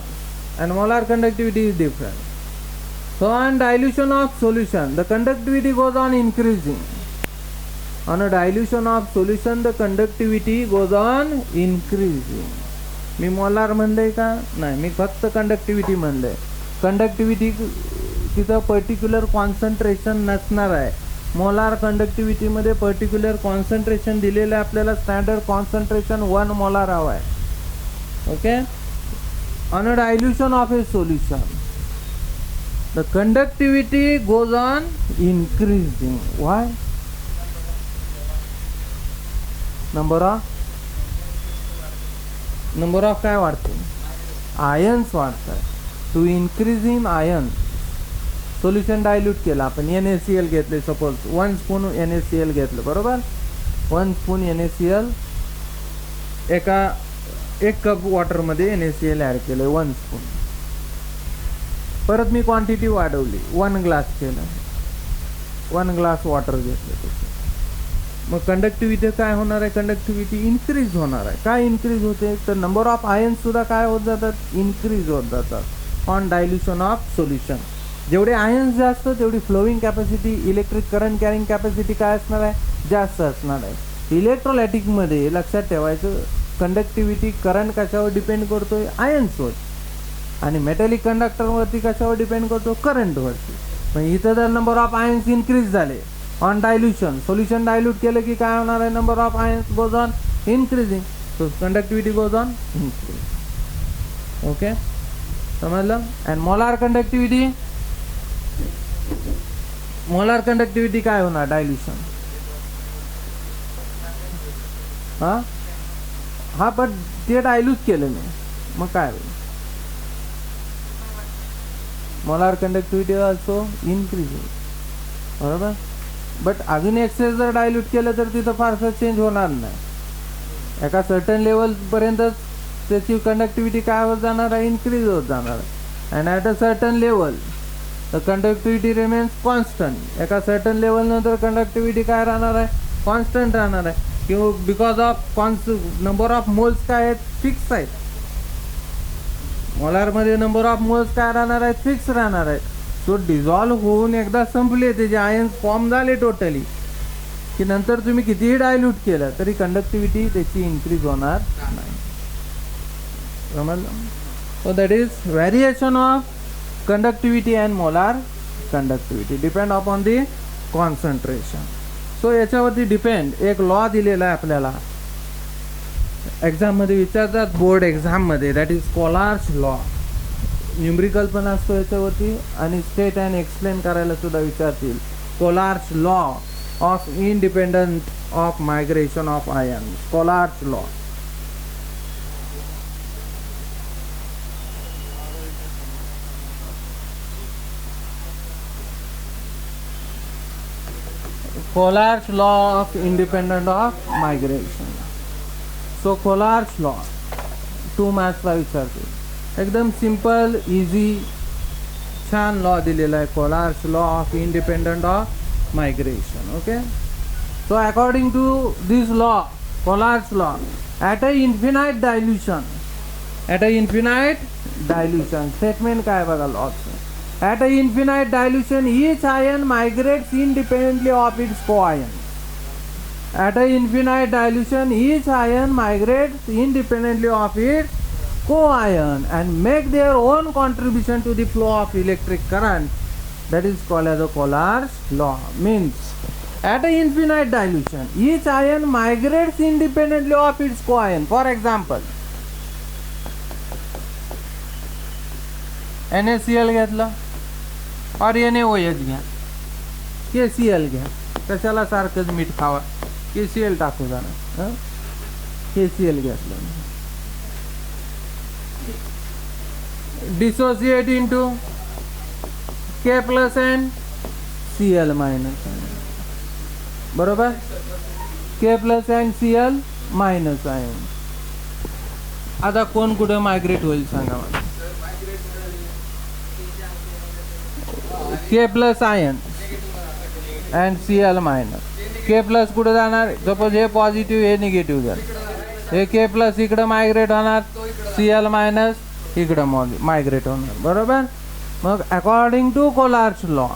Speaker 1: and molar conductivity is different. So on dilution of solution, the conductivity goes on increasing. On a dilution of solution, the conductivity goes on increasing. Me molar म्हणले का? नाही, मी फक्त conductivity म्हणले. Conductivity तिथं particular concentration नसणार आहे. Molar कंडक्टिव्हिटीमध्ये particular concentration दिलेलं आहे आपल्याला. स्टँडर्ड कॉन्सन्ट्रेशन 1 मोलार हवं आहे. Okay. On a dilution of a solution, the conductivity goes on increasing. Why? Number of काय वाढते? आयन्स वाढतात. To increase in ion, solution dilute केलं आपण. NaCl घेतले, सपोज 1 स्पून NaCl घेतलं, बरोबर. 1 स्पून NaCl एक कप वॉटरमध्ये NaCl ॲड केलं, 1 स्पून. परत मी क्वांटिटी वाढवली, 1 ग्लास केलं, 1 ग्लास वॉटर घेतलं त्याचं. मग कंडक्टिव्हिटी काय होणार आहे? कंडक्टिव्हिटी इन्क्रीज होणार आहे. काय इन्क्रीज होते? तर नंबर ऑफ आयन्स सुद्धा काय होत जातात? इन्क्रीज होत जातात ऑन डायल्यूशन ऑफ सोल्युशन. जेवढे आयन्स जास्त तेवढी flowing capacity, electric current carrying capacity काय असणार आहे, जास्त असणार आहे. इलेक्ट्रोलायटिकमध्ये लक्षात ठेवायचं, कंडक्टिव्हिटी करंट कशावर डिपेंड करतोय, आयन्सवर, आणि मेटॅलिक कंडक्टरवरती कशावर डिपेंड करतो, करंटवरती. मग इथं जर नंबर ऑफ आयन्स इन्क्रीज झाले ऑन डायल्युशन, सोल्युशन डायल्यूट केलं की काय होणार आहे, number of ions goes on increasing, so conductivity goes on increase. Okay, समजलं. And molar conductivity, molar conductivity काय होणार, डायल्युशन. हा पण ते डायल्यूट केलं नाही, मग काय होईल, मोलार कंडक्टिव्हिटी ऑल्सो इन्क्रीज होईल, बरोबर. बट अजून एक्सेस जर डायल्यूट केलं तर तिथं फारसं चेंज होणार नाही. एका सर्टन लेवलपर्यंतच त्याची कंडक्टिव्हिटी काय होत जाणार आहे, इन्क्रीज होत जाणार आहे. And at a certain level the conductivity remains constant. एका सर्टन लेवलनंतर कंडक्टिव्हिटी काय राहणार आहे, कॉन्स्टंट राहणार आहे. किंवा because of number of moles काय आहेत, फिक्स आहेत. मोलारमध्ये नंबर ऑफ मोल्स काय राहणार आहेत, फिक्स राहणार आहेत. सो डिझॉल्व्ह होऊन एकदा संपले, त्याचे आयन्स फॉर्म झाले टोटली, की नंतर तुम्ही कितीही डायल्यूट केलं तरी कंडक्टिव्हिटी त्याची इन्क्रीज होणार नाही. समजलं. So that is variation of conductivity and molar conductivity depend upon the concentration. So याच्यावरती डिपेंड एक लॉ दिलेला आहे आपल्याला, एक्झाममध्ये विचारतात, बोर्ड एक्झाममध्ये, दॅट इज कोलार्स लॉ. न्यूमरिकल पण असतो याच्यावरती, आणि स्टेट अँड एक्सप्लेन करायला सुद्धा विचारतील. Kohlrausch's law of independent of migration of ion, Kohlrausch's law. Collar's law of independent of migration. So Collar's law 2 मार्क्सला विचारते, एकदम सिंपल इझी छान लॉ दिलेला आहे, Collar's law of independent of migration. Okay, so according to this law, Collar's law, at a infinite dilution, statement काय बघा लॉचं. At an infinite dilution, each ion migrates independently of its co-ion. At an infinite dilution, each ion migrates independently of its co-ion and make their own contribution to the flow of electric current. That is called as the Collar's law. Means, at an infinite dilution, each ion migrates independently of its co-ion. For example, NaCl घेतला, और NaOH घ्या, KCl घ्या, कशाला सारखंच मीठ खावा, KCl टाकू जाणार. KCl घेतलं, dissociate into K plus and Cl minus, बरोबर. K plus and Cl minus आहे. आता कोण कुठं मायग्रेट होईल सांगा मला. K plus ion and Cl minus. K plus कुठं जाणार, सपोज हे पॉझिटिव्ह हे निगेटिव्ह झालं, हे K प्लस इकडं मायग्रेट होणार, Cl मायनस इकडं मायग्रेट होणार, बरोबर. मग according to Kohlrausch's law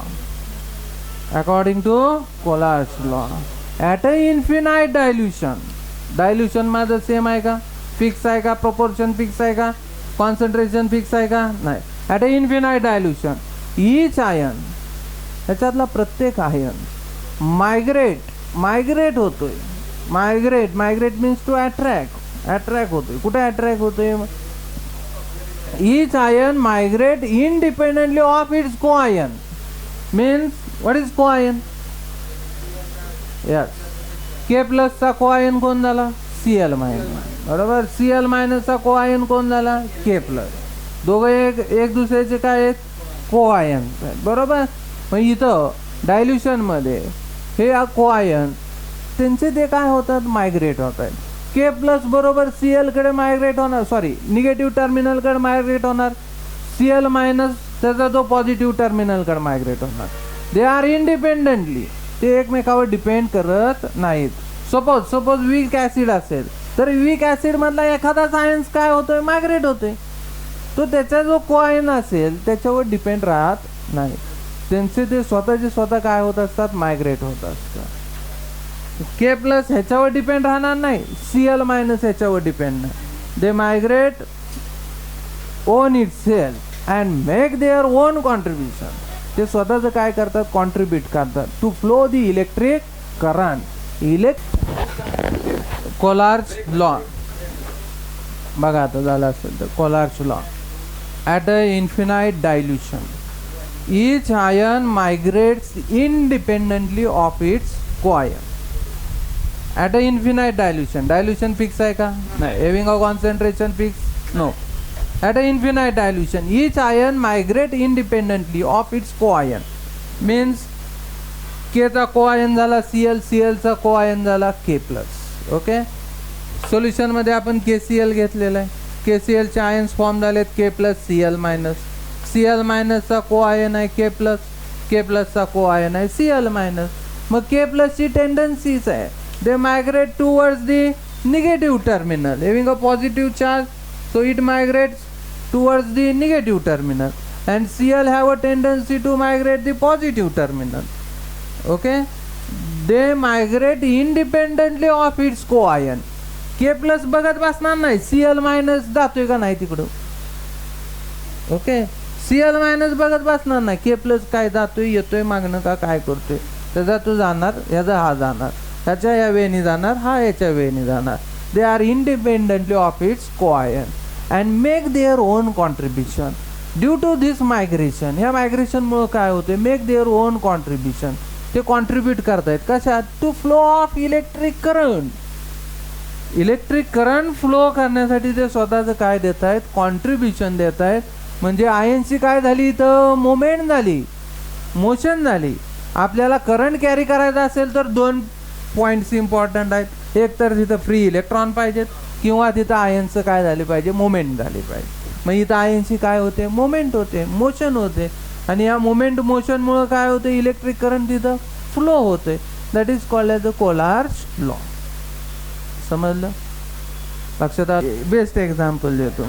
Speaker 1: at a infinite dilution माझं सेम आहे का, फिक्स आहे का, प्रोपोर्शन फिक्स आहे का, कॉन्सन्ट्रेशन फिक्स आहे का, नाही. At a infinite dilution each ion, ह्याच्यातला प्रत्येक आयन मायग्रेट होतोय. मायग्रेट मीन्स टू अट्रॅक्ट होतोय. कुठे अट्रॅक्ट होतोय, each ion migrate independently of its co ion. Means what is co ion, yes, K प्लसचा को आयन कोण झाला, Cl मायनस, बरोबर. Cl मायनसचा को आयन कोण झाला, K प्लस. दोघं एक दुसऱ्याचे काय आहेत, को आयन, बरोबर. मग इथं डायल्युशनमध्ये हे को आयन त्यांचे ते काय होतात, मायग्रेट होत आहेत. K प्लस बरोबर Cl कडे मायग्रेट होणार, सॉरी निगेटिव्ह टर्मिनलकडे मायग्रेट होणार. Cl मायनस त्याचा जो पॉझिटिव्ह टर्मिनलकडे मायग्रेट होणार. दे आर इंडिपेंडेंटली, ते एकमेकावर डिपेंड करत नाहीत. सपोज वीक ॲसिड असेल तर वीक ॲसिड मधला एखादा आयन्स काय होतोय, मायग्रेट होतोय. तो त्याचा जो को आयन असेल त्याच्यावर डिपेंड राहत नाही, त्यांचे ते स्वतःचे स्वतः काय होत असतात, मायग्रेट होत असतात. के प्लस ह्याच्यावर डिपेंड राहणार नाही, Cl मायनस ह्याच्यावर डिपेंड नाही. They migrate on itself and make their own contribution. ते स्वतःचं काय करतात, कॉन्ट्रीब्यूट करतात to flow the electric current. Kohlrausch law बघा आता झालं असेल तर, Kohlrausch law. At a infinite dilution each ion migrates independently of its co-ion. At a infinite dilution, dilution fix आहे का, नाही. Having a concentration fix, no. At a infinite dilution each ion migrate independently of its co-ion. Means K चा co-ion झाला Cl, Cl चा co-ion झाला K plus. Okay, solution मध्ये आपण KCl घेतलेला आहे. KCl चे आयन्स फॉर्म झालेत K plus Cl minus. Cl मायनसचा को आयन आहे K प्लस, K प्लसचा को आयन आहे Cl मायनस. मग K प्लसची टेंडन्सीज आहे, they migrate towards the negative terminal. Having a positive charge, so it migrates towards the negative terminal. And Cl have a tendency to migrate the positive terminal. Okay, they migrate independently of its co ion. K plus बघत बसणार नाही, Cl minus जातोय का नाही तिकडं. Okay, Cl minus बघत बसणार नाही, K प्लस काय जातोय, येतोय मागणं का काय करतोय, त्याचा तो जाणार, ह्याचा हा जाणार, ह्याच्या या वेळेने जाणार, हा याच्या वेळेने जाणार. They are independently of its co ion and make their own contribution due to this migration. ह्या मायग्रेशनमुळं काय होते, मेक देअर ओन कॉन्ट्रीब्युशन. ते कॉन्ट्रीब्यूट करतायत कशात, to flow of electric current. Electric current flow करण्यासाठी ते स्वतःचं काय देत आहेत, कॉन्ट्रीब्युशन देत आहेत. म्हणजे आयनची काय झाली, इथं मोमेंट झाली, मोशन झाली. आपल्याला करंट कॅरी करायचा असेल तर दोन पॉईंट्स इम्पॉर्टंट आहेत. एक तर तिथं फ्री इलेक्ट्रॉन पाहिजेत, किंवा तिथं आयनचं काय झाले पाहिजे, मोमेंट झाली पाहिजे. मग इथं आयनची काय होते, मोमेंट होते, मोशन होते. आणि या मोमेंट मोशनमुळं काय होते, इलेक्ट्रिक करंट तिथं फ्लो होते. That is called as the Kohlrausch law. समजलं, लक्षात आलं. बेस्ट एक्झाम्पल देतो.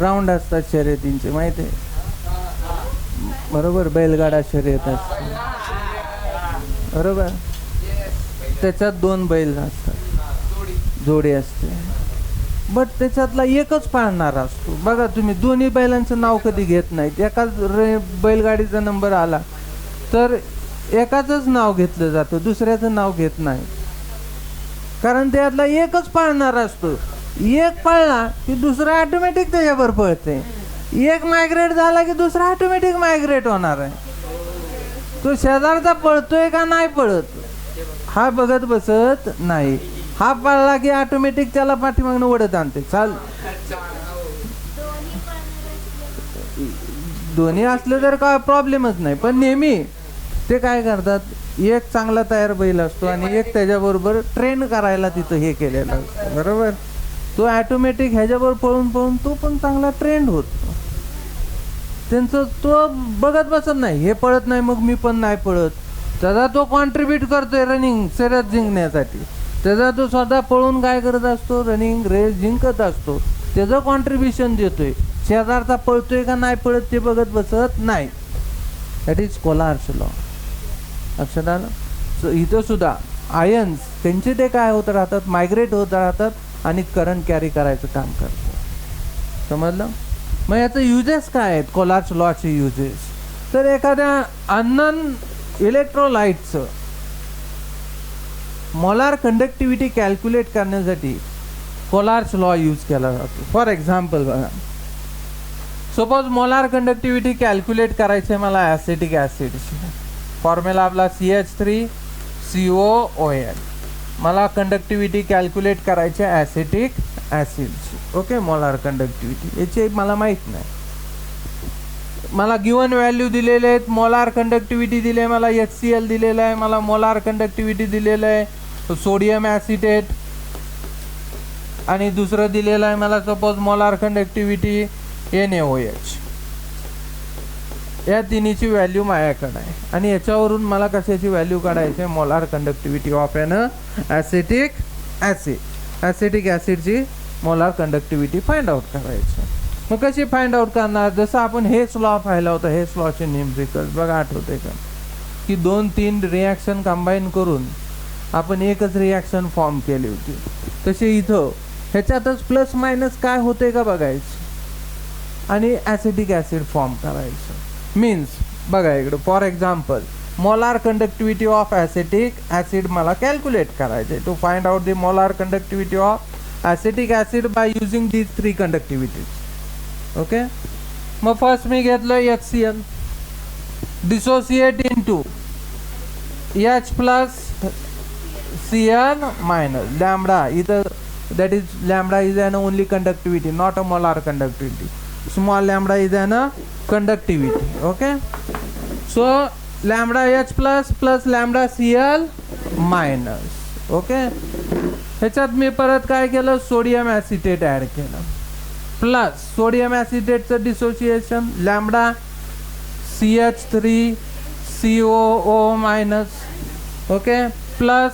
Speaker 1: राऊंड असतात शर्यतींचे, माहिती आहे, बरोबर. बैलगाडा शर्यत असते, बरोबर. त्याच्यात दोन बैल असतात, जोडी असते, बट त्याच्यातला एकच पाळणारा असतो. बघा तुम्ही, दोन्ही बैलांचं नाव कधी घेत नाहीत. एकाच बैलगाडीचा नंबर आला तर एकाचंच नाव घेतलं जातं, दुसऱ्याचं नाव घेत नाही. कारण त्यातला एकच पाळणारा असतो. एक पळला की दुसरा ऑटोमॅटिक त्याच्यावर पळते. एक मायग्रेट झाला की दुसरा ऑटोमॅटिक मायग्रेट होणार आहे. तो शेजारचा पळतोय का नाही पळत हा बघत बसत नाही. हा पळला की ऑटोमॅटिक त्याला पाठीमागनं ओढत आणते. चाल, दोन्ही असले तर काय प्रॉब्लेमच नाही. पण नेहमी ते काय करतात, एक चांगला तयार बैल असतो आणि एक त्याच्याबरोबर ट्रेन करायला तिथं हे केलेलं असतं, बरोबर. तो ॲटोमॅटिक ह्याच्यावर पळून पळून तो पण चांगला ट्रेंड होतो. त्यांचं तो बघत बसत नाही, हे पळत नाही मग मी पण नाही पळत. त्याचा तो कॉन्ट्रीब्यूट करतोय रनिंग शर्यत जिंकण्यासाठी. त्याचा तो स्वतः पळून काय करत असतो, रनिंग रेस जिंकत असतो. त्याचं कॉन्ट्रीब्युशन देतोय. शेजारचा पळतोय का नाही पळत ते बघत बसत नाही. That is Kohlrausch law. लक्षात आलं. इथं सुद्धा आयन्स त्यांचे ते काय होत राहतात, मायग्रेट होत राहतात आणि करंट कॅरी करायचं काम करतात. समजलं. मग याचं युजेस काय आहेत, कोलार्च लॉचे युजेस. तर एखाद्या अननोन इलेक्ट्रोलाइटचं मोलार कंडक्टिव्हिटी कॅल्क्युलेट करण्यासाठी कोलार्च लॉ यूज केला जातो. फॉर एक्झाम्पल बघा, सपोज मोलार कंडक्टिव्हिटी कॅल्क्युलेट करायची आहे मला ॲसिटिक ॲसिडची. फॉर्म्युला आपला CH3COOL. मला कंडक्टिव्हिटी कॅल्क्युलेट करायची आहे ॲसिटिक ॲसिडची. ओके, मोलार कंडक्टिव्हिटी याची मला माहीत नाही. मला गिवन व्हॅल्यू दिलेले आहेत, मोलार कंडक्टिव्हिटी दिले, मला HCl दिलेलं आहे, मला मोलार कंडक्टिव्हिटी दिलेलं आहे सोडियम ॲसिटेट, आणि दुसरं दिलेलं आहे मला सपोज मोलार कंडक्टिव्हिटी NaOH. या तिन्हीची व्हॅल्यू माझ्याकडे आहे आणि याच्यावरून मला कशाची व्हॅल्यू काढायची आहे, molar conductivity of an acetic acid. Acetic ॲसिडची मोलार कंडक्टिव्हिटी फाइंड आउट करायची. मग कशी फाइंड आउट करणार? जसं आपण हेच लॉ पाहिला होता, हेच लॉचे न्यूमरिकल्स बघा, आठवते का की 2-3 रिॲक्शन कंबाईन करून आपण एकच रिॲक्शन फॉर्म केली होती. तसे इथं ह्याच्यातच प्लस मायनस काय होते का बघायचं आणि ॲसिडिक ॲसिड फॉर्म करायचं. मीन्स बघा इकडं, for example molar conductivity of acetic acid मला कॅल्क्युलेट करायचे. To find out the molar conductivity of acetic acid by using these 3 conductivities. Okay, मग फर्स्ट मी घेतलं HCl, dissociate into H plus Cl minus lambda. Either that is lambda is an only conductivity, not a molar conductivity. Small lambda is an conductivity. Okay, so lambda H plus lambda Cl minus. Okay, ह्याच्यात मी परत काय केलं, sodium acetate add केलं, plus sodium ॲसिटेटचं dissociation lambda CH3COO minus. Okay, plus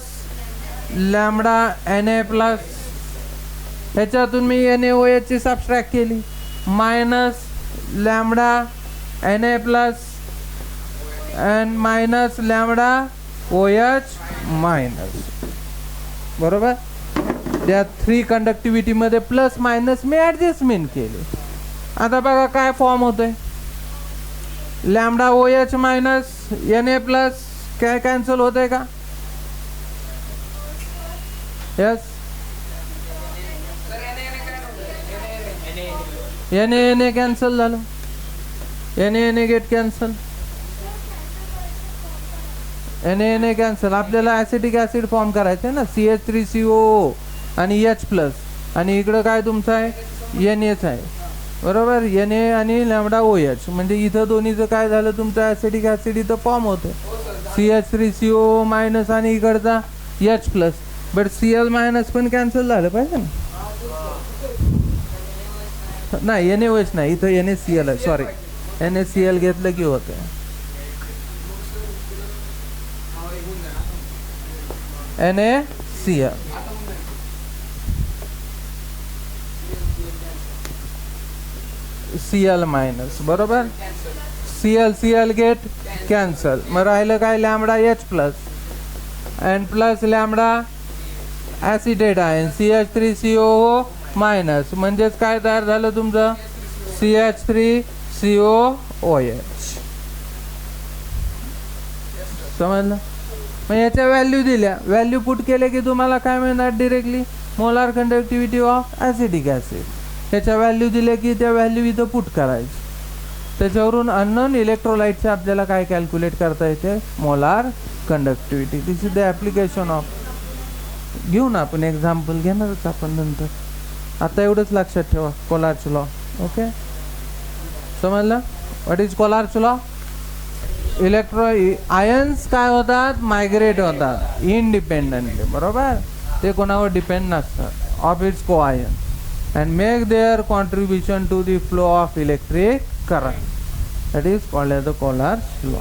Speaker 1: lambda Na plus, ह्याच्यातून मी NaOH ची subtract केली, minus lambda Na plus and minus lambda OH minus. बरोबर, त्या 3 कंडक्टिव्हिटीमध्ये प्लस मायनस मी ॲडजस्टमेंट केली. आता बघा काय फॉर्म होतोय, lambda OH minus Na plus काय कॅन्सल होतंय का? यस, Na कॅन्सल झालं, Na get cancel, Na cancel. आपल्याला ॲसिटिक ॲसिड फॉर्म करायचं आहे ना, CH3COO आणि H प्लस, आणि इकडं काय तुमचं आहे Naच आहे. बरोबर, Na आणि लॅम्बडा OH, म्हणजे इथं दोन्हीचं काय झालं, तुमचं ॲसिटिक ॲसिड इथं फॉर्म होतं, CH3COO मायनस आणि इकडचा H plus. But Cl minus पण कॅन्सल झालं पाहिजे ना. नाही, NaOH नाही, इथं NaCl आहे, सॉरी, NaCl घेतलं की होतं. NaCl Cl minus. बरोबर, Cl गेट कॅन्सल. मग राहिलं काय, lambda H plus and plus lambda acetate आहे CH3COO मायनस, म्हणजेच काय तयार झालं तुमचं CH3COOH. समजलं? मग याच्या व्हॅल्यू दिल्या, व्हॅल्यू पुट केले की तुम्हाला काय मिळणार, directly molar conductivity of acetic acid. त्याच्या व्हॅल्यू दिल्या की त्या व्हॅल्यू इथं पुट करायची. त्याच्यावरून अननोन इलेक्ट्रोलाइटचे आपल्याला काय कॅल्क्युलेट करता येते, molar conductivity. This is the application of. घेऊ ना आपण एक्झाम्पल, घेणारच आपण नंतर. आता एवढंच लक्षात ठेवा, कोलार्च लॉ. ओके, समजलं? What is Kohlrausch law? Ions काय होतात, मायग्रेट होतात इनडिपेंडंटली. बरोबर, ते कोणावर डिपेंड नसतात, of its co ion, and make their contribution to the flow of electric current. That is called as the Kohlrausch law.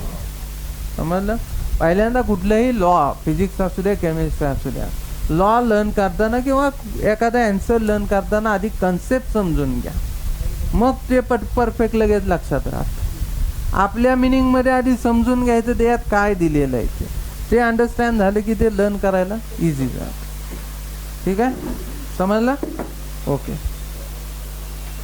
Speaker 1: समजलं? पहिल्यांदा कुठलंही लॉ, फिजिक्स असू द्या, केमिस्ट्री असू द्या, लॉ लर्न करताना किंवा एखादा ॲन्सर लर्न करताना आधी कन्सेप्ट समजून घ्या, मग ते परफेक्ट लगेच लक्षात राहतं. आपल्या मिनिंगमध्ये आधी समजून घ्यायचं त्यात काय दिलेलं आहे, ते अंडरस्टँड झालं की ते लर्न करायला इझी जातं. ठीक आहे, समजलं? ओके.